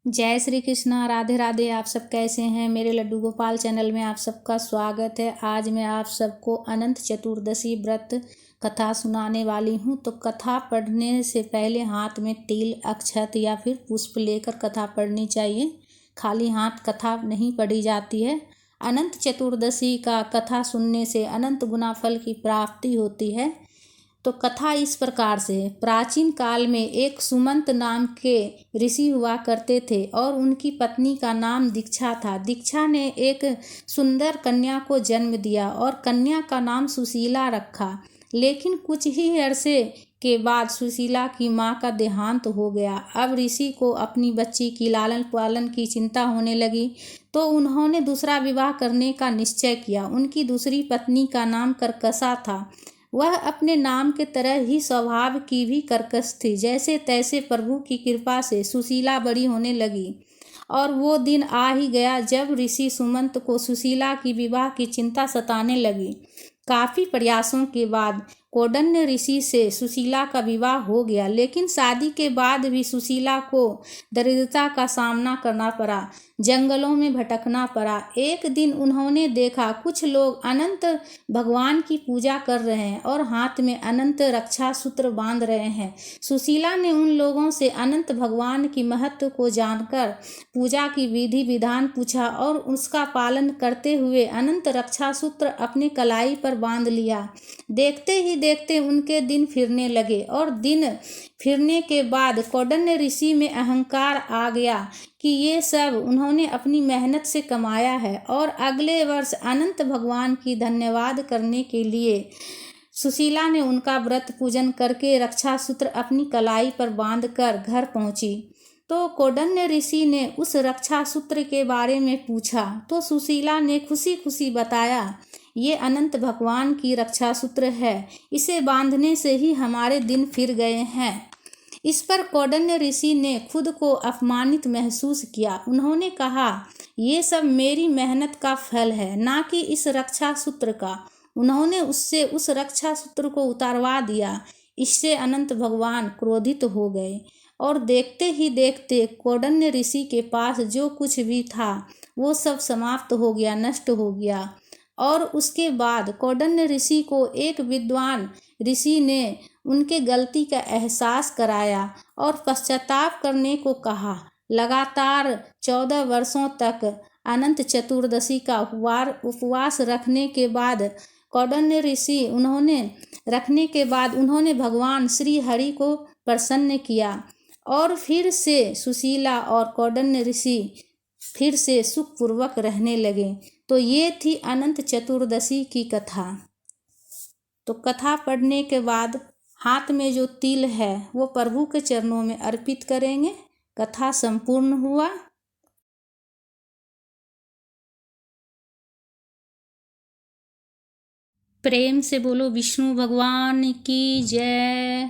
जय श्री कृष्णा, राधे राधे। आप सब कैसे हैं? मेरे लड्डू गोपाल चैनल में आप सबका स्वागत है। आज मैं आप सबको अनंत चतुर्दशी व्रत कथा सुनाने वाली हूँ। तो कथा पढ़ने से पहले हाथ में तिल, अक्षत या फिर पुष्प लेकर कथा पढ़नी चाहिए। खाली हाथ कथा नहीं पढ़ी जाती है। अनंत चतुर्दशी का कथा सुनने से अनंत गुना फल की प्राप्ति होती है। तो कथा इस प्रकार से है। प्राचीन काल में एक सुमंत नाम के ऋषि हुआ करते थे और उनकी पत्नी का नाम दीक्षा था। दीक्षा ने एक सुंदर कन्या को जन्म दिया और कन्या का नाम सुशीला रखा। लेकिन कुछ ही अरसे के बाद सुशीला की मां का देहांत हो गया। अब ऋषि को अपनी बच्ची की लालन पालन की चिंता होने लगी, तो उन्होंने दूसरा विवाह करने का निश्चय किया। उनकी दूसरी पत्नी का नाम कर्कशा था। वह अपने नाम के तरह ही स्वभाव की भी कर्कश थी। जैसे तैसे प्रभु की कृपा से सुशीला बड़ी होने लगी और वो दिन आ ही गया जब ऋषि सुमंत को सुशीला की विवाह की चिंता सताने लगी। काफ़ी प्रयासों के बाद कौंडिन्य ऋषि से सुशीला का विवाह हो गया, लेकिन शादी के बाद भी सुशीला को दरिद्रता का सामना करना पड़ा, जंगलों में भटकना पड़ा। एक दिन उन्होंने देखा कुछ लोग अनंत भगवान की पूजा कर रहे हैं और हाथ में अनंत रक्षा सूत्र बांध रहे हैं। सुशीला ने उन लोगों से अनंत भगवान की महत्व को जानकर पूजा की विधि विधान पूछा और उसका पालन करते हुए अनंत रक्षा सूत्र अपने कलाई पर बांध लिया। देखते ही देखते उनके दिन फिरने लगे और दिन फिरने के बाद कौंडिन्य ऋषि में अहंकार आ गया कि ये सब उन्होंने अपनी मेहनत से कमाया है। और अगले वर्ष अनंत भगवान की धन्यवाद करने के लिए सुशीला ने उनका व्रत पूजन करके रक्षा सूत्र अपनी कलाई पर बांधकर घर पहुंची। तो कौंडिन्य ऋषि ने उस रक्षा सूत्र के बारे में पूछा तो सुशीला ने खुशी खुशी बताया, ये अनंत भगवान की रक्षा सूत्र है, इसे बांधने से ही हमारे दिन फिर गए हैं। इस पर कौंडिन्य ऋषि ने खुद को अपमानित महसूस किया। उन्होंने कहा, ये सब मेरी मेहनत का फल है, ना कि इस रक्षा सूत्र का। उन्होंने उससे उस रक्षा सूत्र को उतारवा दिया। इससे अनंत भगवान क्रोधित हो गए और देखते ही देखते कौंडिन्य ऋषि के पास जो कुछ भी था वो सब समाप्त हो गया, नष्ट हो गया। और उसके बाद कौंडिन्य ऋषि को एक विद्वान ऋषि ने उनके गलती का एहसास कराया और पश्चाताप करने को कहा। लगातार 14 वर्षों तक अनंत चतुर्दशी का उपवास रखने के बाद उन्होंने भगवान श्री हरि को प्रसन्न किया और फिर से सुशीला और कौंडिन्य ऋषि फिर से सुखपूर्वक रहने लगे। तो ये थी अनंत चतुर्दशी की कथा। तो कथा पढ़ने के बाद हाथ में जो तिल है वो प्रभु के चरणों में अर्पित करेंगे। कथा संपूर्ण हुआ। प्रेम से बोलो विष्णु भगवान की जय।